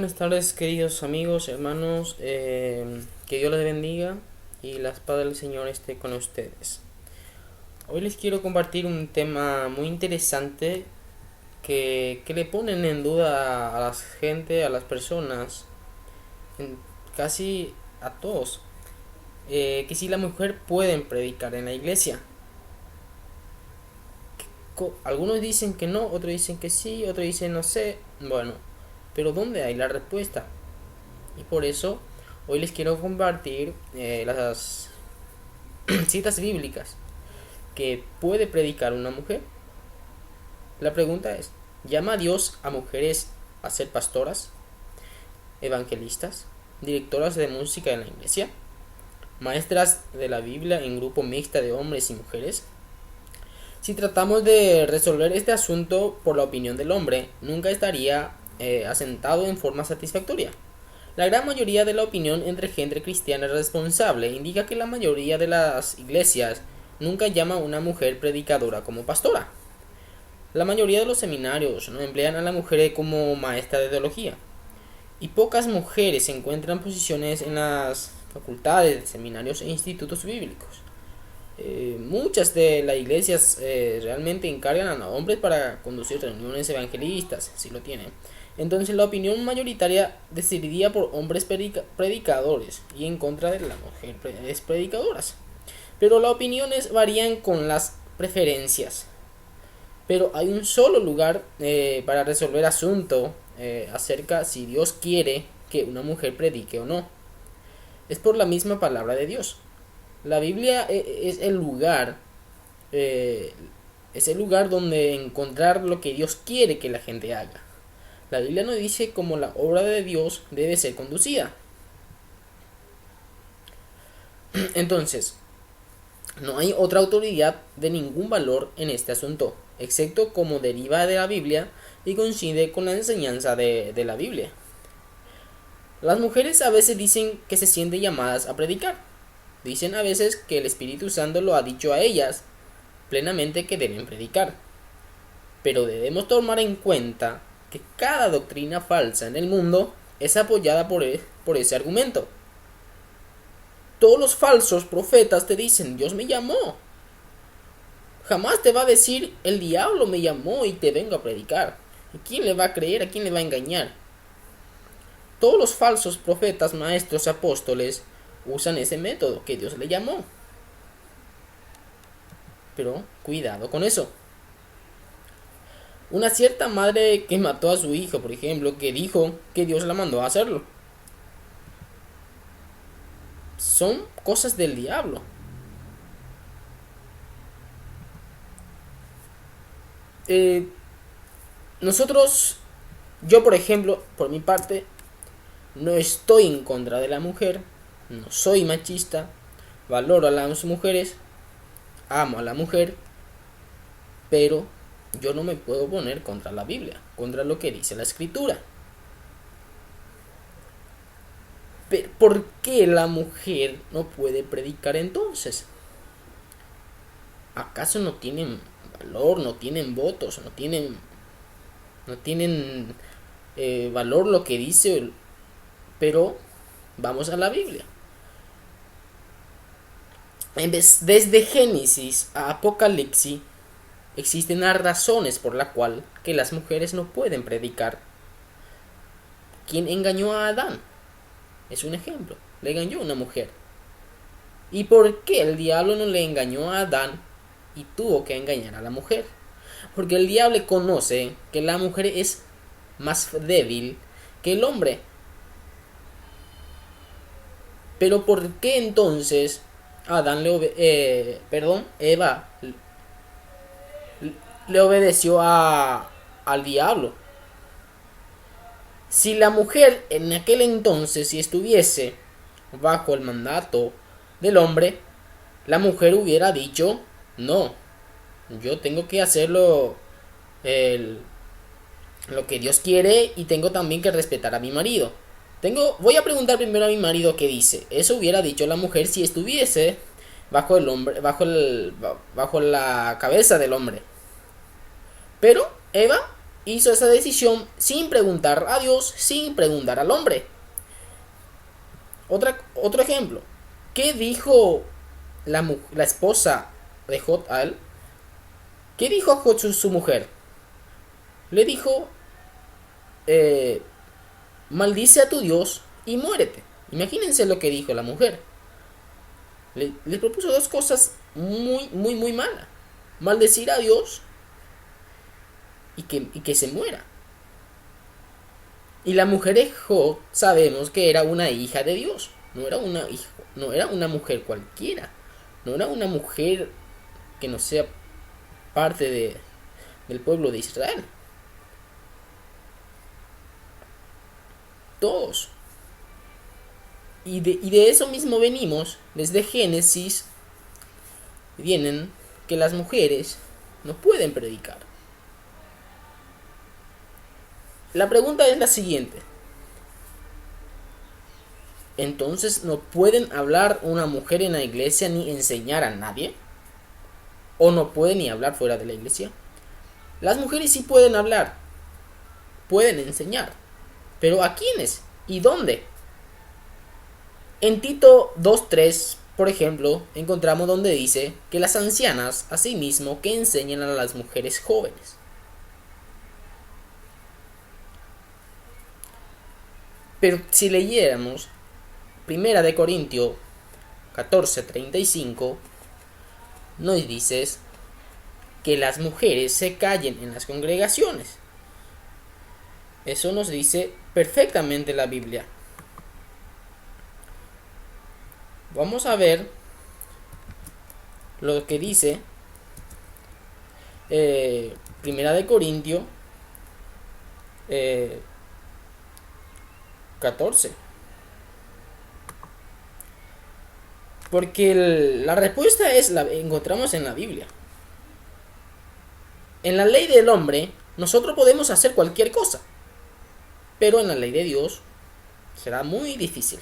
Buenas tardes, queridos amigos, hermanos, que Dios les bendiga y la paz del Señor esté con ustedes. Hoy les quiero compartir un tema muy interesante que le ponen en duda a la gente, a las personas, en- casi a todos, que si la mujer puede predicar en la iglesia. Algunos dicen que no, otros dicen que sí, otros dicen no sé. Bueno, pero ¿dónde hay la respuesta? Y por eso hoy les quiero compartir las citas bíblicas que puede predicar una mujer. La pregunta es, ¿llama a Dios a mujeres a ser pastoras, evangelistas, directoras de música en la iglesia, maestras de la Biblia en grupo mixta de hombres y mujeres? Si tratamos de resolver este asunto por la opinión del hombre, nunca estaría asentado en forma satisfactoria. La gran mayoría de la opinión entre gente cristiana responsable indica que la mayoría de las iglesias nunca llama a una mujer predicadora como pastora. La mayoría de los seminarios no emplean a la mujer como maestra de teología. Y pocas mujeres encuentran posiciones en las facultades, seminarios e institutos bíblicos. Muchas de las iglesias realmente encargan a hombres para conducir reuniones evangelistas, si lo tienen. Entonces la opinión mayoritaria decidiría por hombres predicadores y en contra de las mujeres predicadoras. Pero las opiniones varían con las preferencias. Pero hay un solo lugar para resolver asunto acerca si Dios quiere que una mujer predique o no. Es por la misma palabra de Dios. La Biblia eh, es el lugar donde encontrar lo que Dios quiere que la gente haga. La Biblia nos dice cómo la obra de Dios debe ser conducida. Entonces, no hay otra autoridad de ningún valor en este asunto, excepto como deriva de la Biblia y coincide con la enseñanza de la Biblia. Las mujeres a veces dicen que se sienten llamadas a predicar. Dicen a veces que el Espíritu Santo lo ha dicho a ellas plenamente que deben predicar. Pero debemos tomar en cuenta que cada doctrina falsa en el mundo es apoyada por ese argumento. Todos los falsos profetas te dicen, Dios me llamó. Jamás te va a decir, el diablo me llamó y te vengo a predicar. ¿A quién le va a creer? ¿A quién le va a engañar? Todos los falsos profetas, maestros, apóstoles usan ese método que Dios le llamó. Pero cuidado con eso. Una cierta madre que mató a su hijo, por ejemplo, que dijo que Dios la mandó a hacerlo. Son cosas del diablo. Eh, nosotros, yo por ejemplo, por mi parte, no estoy en contra de la mujer, no soy machista, valoro a las mujeres, amo a la mujer, pero yo no me puedo poner contra la Biblia, contra lo que dice la escritura. Pero ¿por qué la mujer no puede predicar entonces? ¿Acaso no tienen valor, no tienen votos, no tienen valor lo que dice? Pero vamos a la Biblia. Desde Génesis a Apocalipsis existen las razones por las cuales que las mujeres no pueden predicar. ¿Quién engañó a Adán? Es un ejemplo. Le engañó a una mujer. ¿Y por qué el diablo no le engañó a Adán y tuvo que engañar a la mujer? Porque el diablo conoce que la mujer es más débil que el hombre. Pero ¿por qué entonces Eva le obedeció al diablo? Si la mujer en aquel entonces, si estuviese bajo el mandato del hombre, la mujer hubiera dicho, no, yo tengo que hacerlo el, lo que Dios quiere y tengo también que respetar a mi marido. Voy a preguntar primero a mi marido qué dice. Eso hubiera dicho la mujer si estuviese bajo el hombre, bajo la cabeza del hombre. Pero Eva hizo esa decisión sin preguntar a Dios, sin preguntar al hombre. Otro ejemplo. ¿Qué dijo la esposa de Jod a él? ¿Qué dijo a Jod su mujer? Le dijo, eh, maldice a tu Dios y muérete. Imagínense lo que dijo la mujer. Le propuso dos cosas muy malas. Maldecir a Dios y que se muera. Y la mujer de Job sabemos que era una hija de Dios. No era una mujer cualquiera. No era una mujer que no sea parte del pueblo de Israel. Todos. Y de eso mismo venimos. Desde Génesis vienen que las mujeres no pueden predicar. La pregunta es la siguiente. Entonces, ¿no pueden hablar una mujer en la iglesia ni enseñar a nadie? ¿O no pueden ni hablar fuera de la iglesia? Las mujeres sí pueden hablar, pueden enseñar. ¿Pero a quiénes? ¿Y dónde? En Tito 2:3, por ejemplo, encontramos donde dice que las ancianas, asimismo, que enseñan a las mujeres jóvenes. Pero si leyéramos Primera de Corintios 14:35, nos dice que las mujeres se callen en las congregaciones. Eso nos dice perfectamente la Biblia. Vamos a ver lo que dice Primera de Corintios 14. Porque la respuesta la encontramos en la Biblia. En la ley del hombre, nosotros podemos hacer cualquier cosa. Pero en la ley de Dios será muy difícil.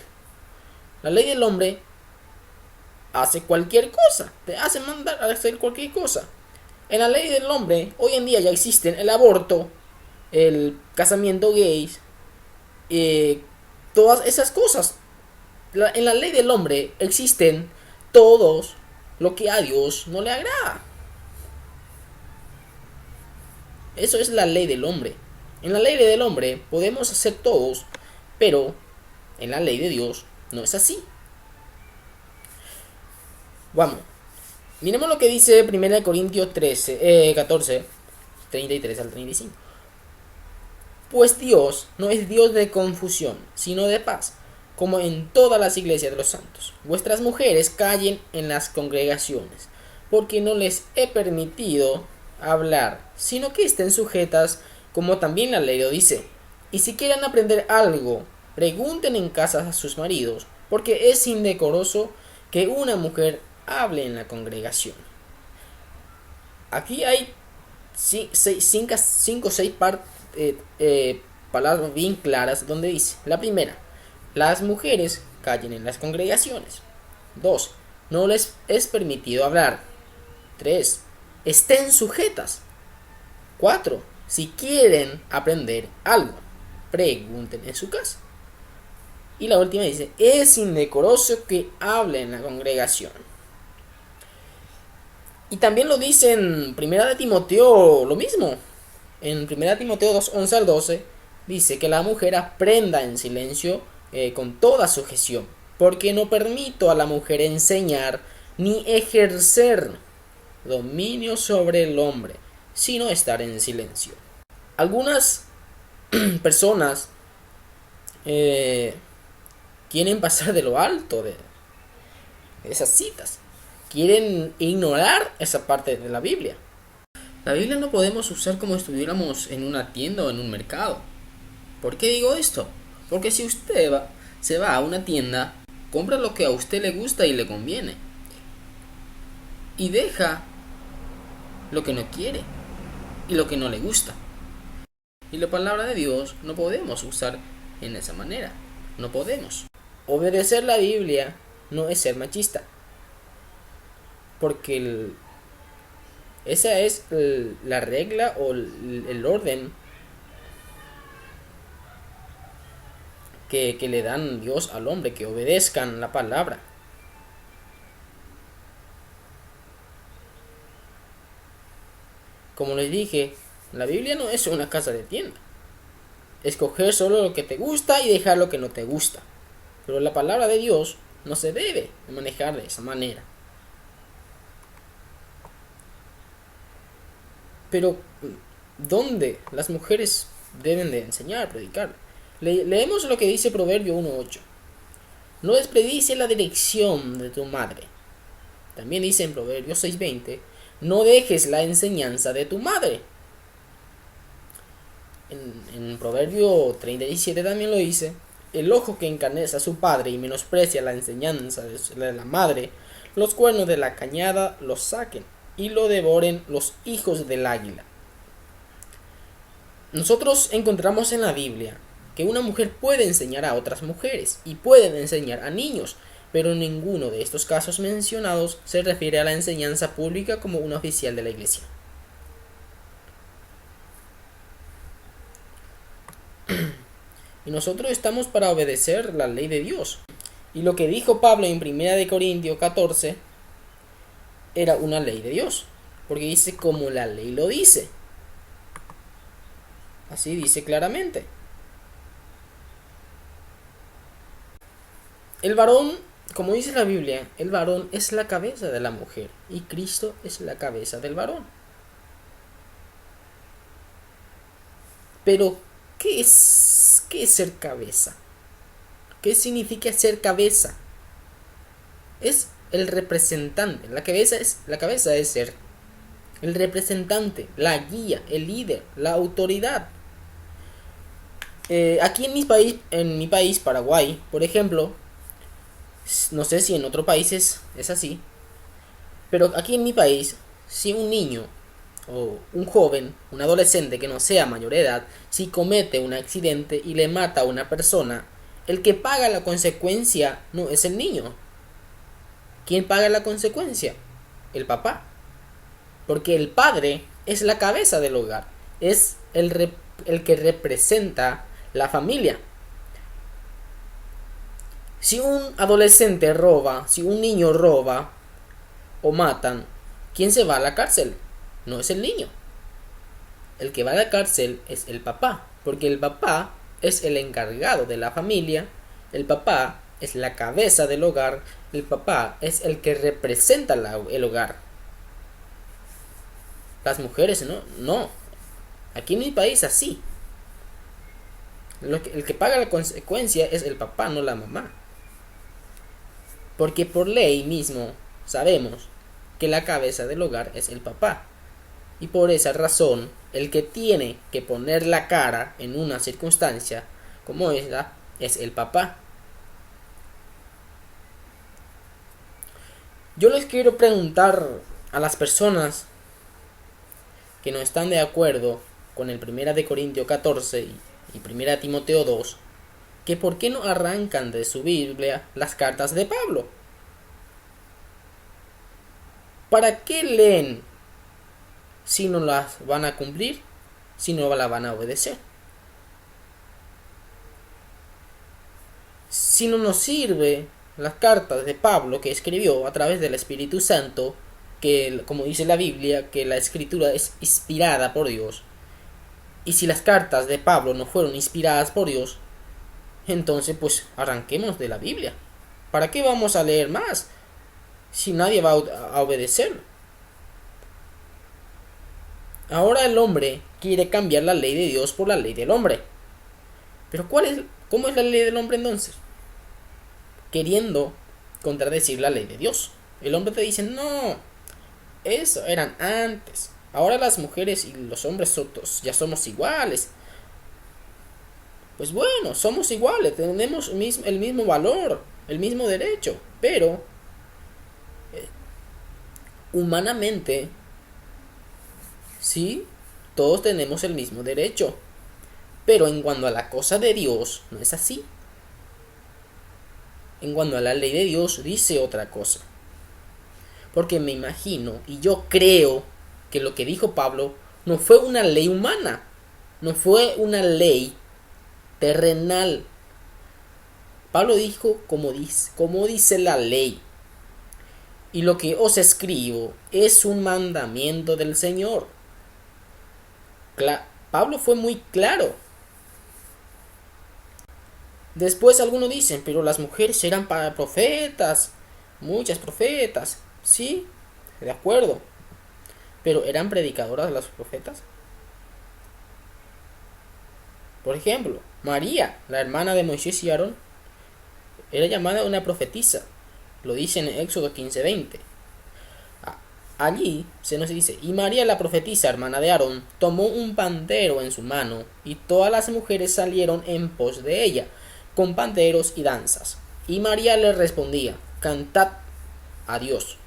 La ley del hombre hace cualquier cosa. Te hace mandar a hacer cualquier cosa. En la ley del hombre, hoy en día ya existen el aborto, el casamiento gay, todas esas cosas. En la ley del hombre existen todos lo que a Dios no le agrada. Eso es la ley del hombre. En la ley del hombre podemos hacer todos, pero en la ley de Dios no es así. Vamos. Miremos lo que dice 1 Corintios 14, 33 al 35. Pues Dios no es Dios de confusión, sino de paz, como en todas las iglesias de los santos. Vuestras mujeres callen en las congregaciones, porque no les he permitido hablar, sino que estén sujetas, como también la ley lo dice. Y si quieren aprender algo, pregunten en casa a sus maridos, porque es indecoroso que una mujer hable en la congregación. Aquí hay 5 o 6 palabras bien claras donde dice: la primera, las mujeres callen en las congregaciones. 2, no les es permitido hablar. 3, estén sujetas. 4, si quieren aprender algo, pregunten en su casa. Y la última dice: es indecoroso que hable en la congregación. Y también lo dice en Primera de Timoteo lo mismo. En Primera de Timoteo 2:11 al 12 dice que la mujer aprenda en silencio con toda sujeción, porque no permito a la mujer enseñar ni ejercer dominio sobre el hombre, sino estar en silencio. Algunas personas quieren pasar de lo alto de esas citas. Quieren ignorar esa parte de la Biblia. La Biblia no podemos usar como si estuviéramos en una tienda o en un mercado. ¿Por qué digo esto? Porque si usted se va a una tienda, compra lo que a usted le gusta y le conviene. Y deja lo que no quiere y lo que no le gusta. Y la palabra de Dios no podemos usar en esa manera. No podemos. Obedecer la Biblia no es ser machista. Porque esa es la regla o el orden que le dan Dios al hombre, que obedezcan la palabra. Como les dije, la Biblia no es una casa de tienda. Escoger solo lo que te gusta y dejar lo que no te gusta. Pero la palabra de Dios no se debe manejar de esa manera. Pero, ¿dónde las mujeres deben de enseñar, predicar? Leemos lo que dice Proverbio 1:8. No desperdicies la dirección de tu madre. También dice en Proverbio 6:20, no dejes la enseñanza de tu madre. En Proverbio 37 también lo dice, el ojo que encarnece a su padre y menosprecia la enseñanza de la madre, los cuernos de la cañada los saquen y lo devoren los hijos del águila. Nosotros encontramos en la Biblia que una mujer puede enseñar a otras mujeres y pueden enseñar a niños, pero ninguno de estos casos mencionados se refiere a la enseñanza pública como una oficial de la iglesia. Y nosotros estamos para obedecer la ley de Dios. Y lo que dijo Pablo en 1 Corintios 14 era una ley de Dios, porque dice como la ley lo dice. Así dice claramente. El varón, como dice la Biblia, el varón es la cabeza de la mujer y Cristo es la cabeza del varón. Pero, ¿qué es ser cabeza? ¿Qué significa ser cabeza? Es el representante. La cabeza es ser el representante, la guía, el líder, la autoridad. Aquí en mi país, Paraguay, por ejemplo, no sé si en otro país es así, pero aquí en mi país, si un niño o un joven, un adolescente que no sea mayor de edad, si comete un accidente y le mata a una persona, el que paga la consecuencia no es el niño. ¿Quién paga la consecuencia? El papá. Porque el padre es la cabeza del hogar, es el que representa la familia. Si un adolescente roba, si un niño roba o matan, ¿quién se va a la cárcel? No es el niño. El que va a la cárcel es el papá, porque el papá es el encargado de la familia, el papá es la cabeza del hogar, el papá es el que representa el hogar. Las mujeres no. Aquí en mi país así. El que paga la consecuencia es el papá, no la mamá. Porque por ley mismo sabemos que la cabeza del hogar es el papá. Y por esa razón, el que tiene que poner la cara en una circunstancia como esta es el papá. Yo les quiero preguntar a las personas que no están de acuerdo con el 1 Corintios 14 y 1 Timoteo 2, que por qué no arrancan de su Biblia las cartas de Pablo. ¿Para qué leen si no las van a cumplir, si no las van a obedecer? Si no nos sirve las cartas de Pablo que escribió a través del Espíritu Santo, que como dice la Biblia, que la escritura es inspirada por Dios, y si las cartas de Pablo no fueron inspiradas por Dios, entonces pues arranquemos de la Biblia. ¿Para qué vamos a leer más si nadie va a obedecer? Ahora el hombre quiere cambiar la ley de Dios por la ley del hombre. Pero ¿cómo es la ley del hombre entonces? Queriendo contradecir la ley de Dios. El hombre te dice, no, eso eran antes. Ahora las mujeres y los hombres ya somos iguales. Pues bueno, somos iguales, tenemos el mismo valor, el mismo derecho, pero humanamente, sí, todos tenemos el mismo derecho. Pero en cuanto a la cosa de Dios, no es así. En cuanto a la ley de Dios, dice otra cosa. Porque me imagino y yo creo que lo que dijo Pablo no fue una ley humana, no fue una ley terrenal, Pablo dijo como dice la ley. Y lo que os escribo es un mandamiento del Señor. Pablo fue muy claro. Después algunos dicen, pero las mujeres eran para profetas, muchas profetas. Sí, de acuerdo. Pero ¿eran predicadoras las profetas? Por ejemplo, María, la hermana de Moisés y Aarón, era llamada una profetisa. Lo dice en Éxodo 15:20. Allí se nos dice, y María la profetisa, hermana de Aarón, tomó un pandero en su mano, y todas las mujeres salieron en pos de ella, con panderos y danzas. Y María le respondía, cantad a Dios.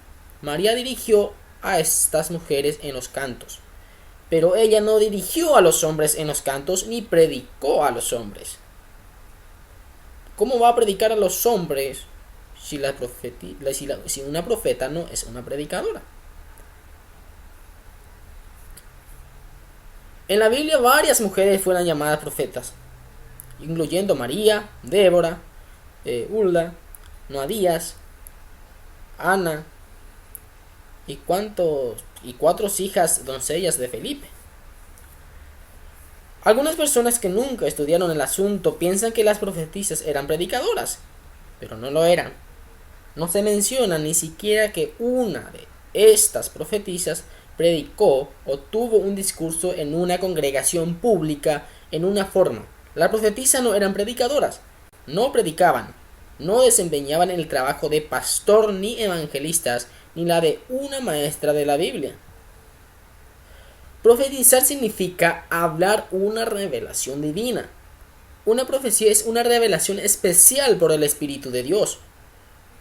María dirigió a estas mujeres en los cantos, pero ella no dirigió a los hombres en los cantos, ni predicó a los hombres. ¿Cómo va a predicar a los hombres si una profeta no es una predicadora? En la Biblia varias mujeres fueron llamadas profetas, incluyendo María, Débora, Hulda, Noadías, Ana y cuatro hijas doncellas de Felipe. Algunas personas que nunca estudiaron el asunto piensan que las profetisas eran predicadoras, pero no lo eran. No se menciona ni siquiera que una de estas profetisas predicó o tuvo un discurso en una congregación pública en una forma. Las profetisas no eran predicadoras, no predicaban, no desempeñaban el trabajo de pastor ni evangelistas, ni la de una maestra de la Biblia. Profetizar significa hablar una revelación divina. Una profecía es una revelación especial por el Espíritu de Dios.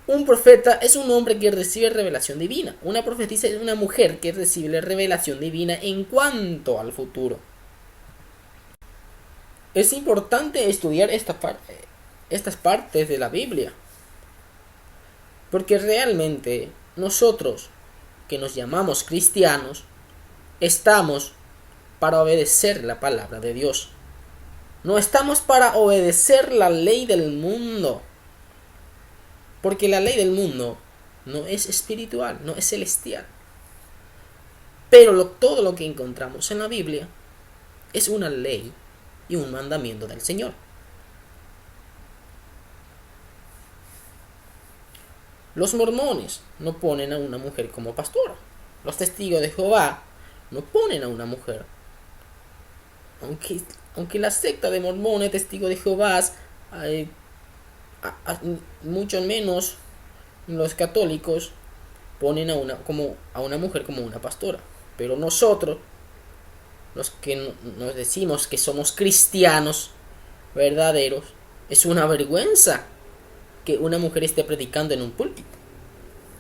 Un profeta es un hombre que recibe revelación divina. Una profetisa es una mujer que recibe la revelación divina en cuanto al futuro. Es importante estudiar estas partes de la Biblia, porque realmente nosotros, que nos llamamos cristianos, estamos para obedecer la palabra de Dios. No estamos para obedecer la ley del mundo. Porque la ley del mundo no es espiritual, no es celestial. Pero todo lo que encontramos en la Biblia es una ley y un mandamiento del Señor. Los mormones no ponen a una mujer como pastora. Los testigos de Jehová no ponen a una mujer. Aunque la secta de mormones, testigos de Jehová, mucho menos los católicos ponen a una mujer como una pastora. Pero nosotros, los que nos decimos que somos cristianos verdaderos, es una vergüenza que una mujer esté predicando en un púlpito.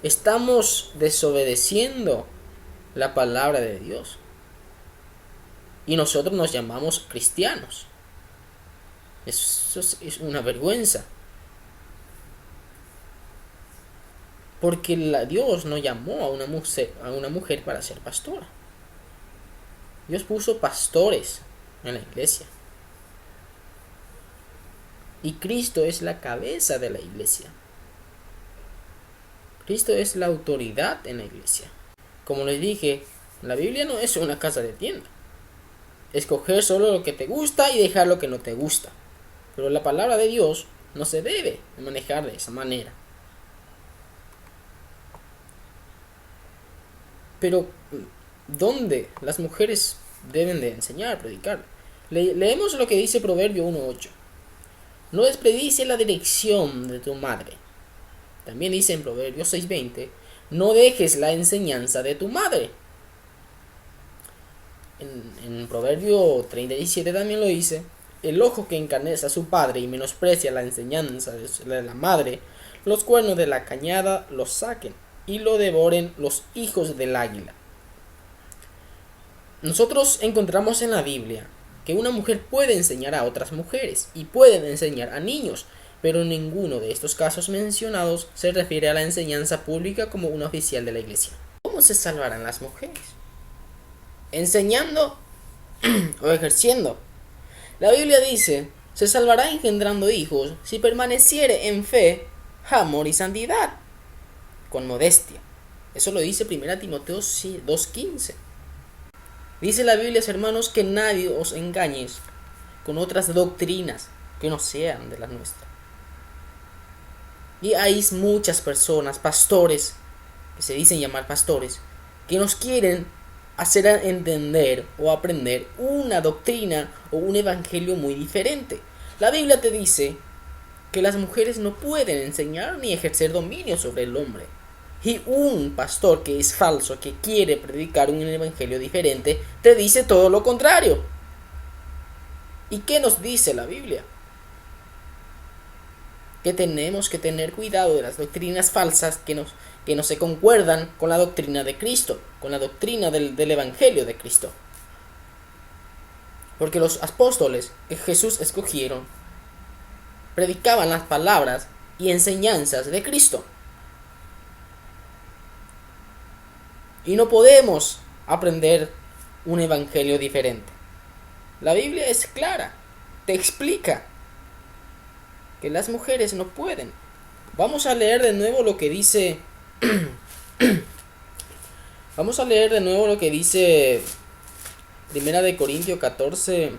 Estamos desobedeciendo la palabra de Dios. Y nosotros nos llamamos cristianos. Eso es una vergüenza. Porque Dios no llamó a una mujer para ser pastora. Dios puso pastores en la iglesia. Y Cristo es la cabeza de la iglesia. Cristo es la autoridad en la iglesia. Como les dije, la Biblia no es una casa de tienda. Escoger solo lo que te gusta y dejar lo que no te gusta. Pero la palabra de Dios no se debe manejar de esa manera. Pero, ¿dónde las mujeres deben de enseñar, predicar? Leemos lo que dice Proverbio 1:8. No desperdicies la dirección de tu madre. También dice en Proverbio 6:20. No dejes la enseñanza de tu madre. En Proverbio 37 también lo dice. El ojo que encarnece a su padre y menosprecia la enseñanza de la madre, los cuernos de la cañada los saquen y lo devoren los hijos del águila. Nosotros encontramos en la Biblia que una mujer puede enseñar a otras mujeres y pueden enseñar a niños, pero en ninguno de estos casos mencionados se refiere a la enseñanza pública como una oficial de la iglesia. ¿Cómo se salvarán las mujeres? ¿Enseñando o ejerciendo? La Biblia dice se salvará engendrando hijos si permaneciere en fe, amor y santidad, con modestia. Eso lo dice 1 Timoteo 2:15. Dice la Biblia, hermanos, que nadie os engañe con otras doctrinas que no sean de las nuestras. Y hay muchas personas, pastores, que se dicen llamar pastores, que nos quieren hacer entender o aprender una doctrina o un evangelio muy diferente. La Biblia te dice que las mujeres no pueden enseñar ni ejercer dominio sobre el hombre. Y un pastor que es falso, que quiere predicar un evangelio diferente, te dice todo lo contrario. ¿Y qué nos dice la Biblia? Que tenemos que tener cuidado de las doctrinas falsas que no se concuerdan con la doctrina de Cristo, con la doctrina del evangelio de Cristo. Porque los apóstoles que Jesús escogieron predicaban las palabras y enseñanzas de Cristo. Y no podemos aprender un evangelio diferente. La Biblia es clara, te explica que las mujeres no pueden. Vamos a leer de nuevo lo que dice vamos a leer de nuevo lo que dice Primera de Corintios 14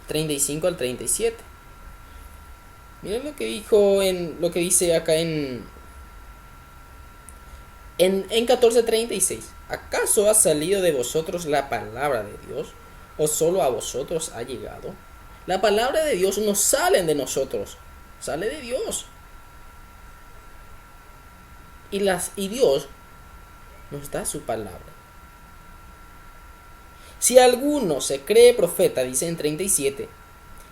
35 al 37. Miren lo que dijo lo que dice acá en 14:36. ¿Acaso ha salido de vosotros la palabra de Dios, o solo a vosotros ha llegado? La palabra de Dios no sale de nosotros, sale de Dios. Y Dios nos da su palabra. Si alguno se cree profeta, dice en 37,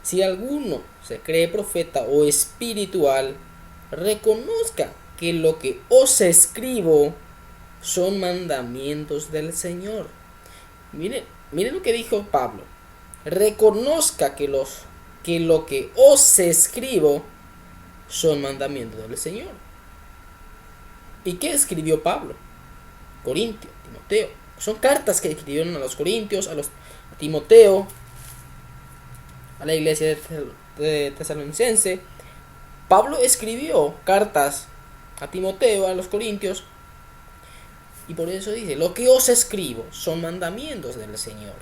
si alguno se cree profeta o espiritual, reconozca que lo que os escribo son mandamientos del Señor. Miren lo que dijo Pablo. Reconozca que lo que os escribo son mandamientos del Señor. ¿Y qué escribió Pablo? Corintio, Timoteo. Son cartas que escribieron a los corintios, a Timoteo, a la iglesia de Tesalonicense. Pablo escribió cartas a Timoteo, a los corintios, y por eso dice, lo que os escribo son mandamientos del Señor.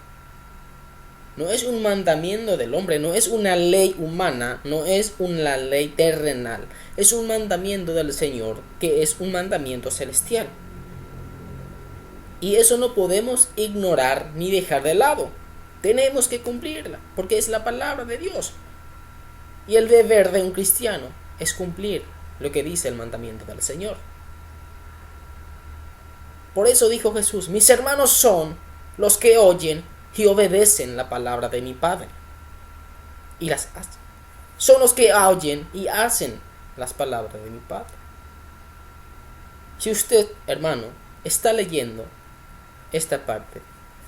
No es un mandamiento del hombre, no es una ley humana, no es una ley terrenal. Es un mandamiento del Señor, que es un mandamiento celestial. Y eso no podemos ignorar ni dejar de lado. Tenemos que cumplirla, porque es la palabra de Dios. Y el deber de un cristiano es cumplir lo que dice el mandamiento del Señor. Por eso dijo Jesús, mis hermanos son los que oyen y obedecen la palabra de mi Padre y las hacen. Son los que oyen y hacen las palabras de mi Padre. Si usted, hermano, está leyendo esta parte,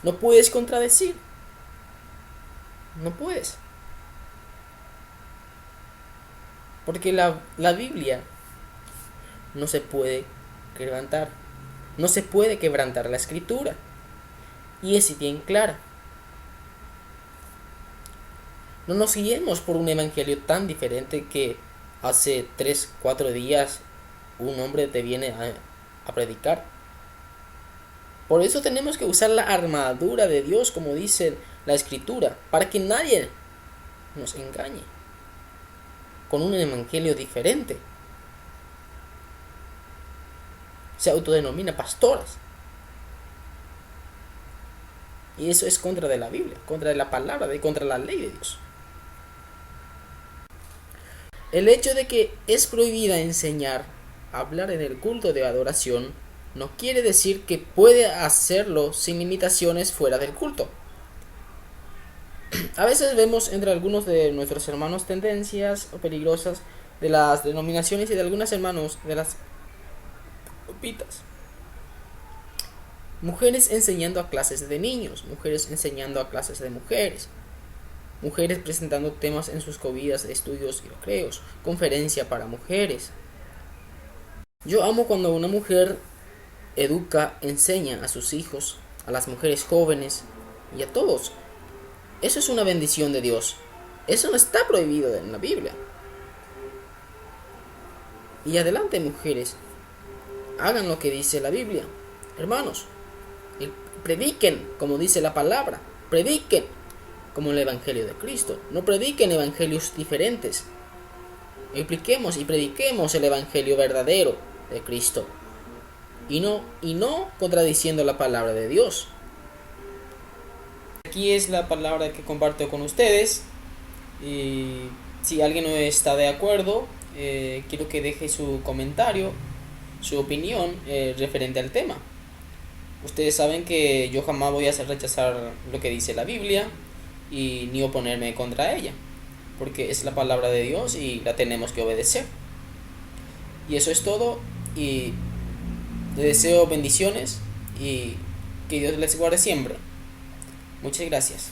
no puedes contradecir. No puedes. Porque la Biblia no se puede quebrantar. No se puede quebrantar la escritura. Y es bien clara. No nos guiemos por un evangelio tan diferente que hace 3-4 días un hombre te viene a predicar. Por eso tenemos que usar la armadura de Dios, como dice la escritura, para que nadie nos engañe con un evangelio diferente. Se autodenomina pastores. Y eso es contra de la Biblia, contra de la palabra, contra la ley de Dios. El hecho de que es prohibida enseñar, hablar en el culto de adoración, no quiere decir que puede hacerlo sin limitaciones fuera del culto. A veces vemos entre algunos de nuestros hermanos tendencias peligrosas de las denominaciones y de algunos hermanos de las grupitas. Mujeres enseñando a clases de niños, mujeres enseñando a clases de mujeres, mujeres presentando temas en sus covidas de estudios y recreos, conferencia para mujeres. Yo amo cuando una mujer educa, enseña a sus hijos, a las mujeres jóvenes y a todos. Eso es una bendición de Dios. Eso no está prohibido en la Biblia. Y adelante, mujeres, hagan lo que dice la Biblia. Hermanos, prediquen como dice la palabra. Prediquen como el Evangelio de Cristo. No prediquen evangelios diferentes. Expliquemos y prediquemos el Evangelio verdadero de Cristo. Y no contradiciendo la palabra de Dios. Aquí es la palabra que comparto con ustedes. Y si alguien no está de acuerdo, quiero que deje su comentario, su opinión referente al tema. Ustedes saben que yo jamás voy a hacer rechazar lo que dice la Biblia y ni oponerme contra ella, porque es la palabra de Dios y la tenemos que obedecer. Y eso es todo, y les deseo bendiciones y que Dios les guarde siempre. Muchas gracias.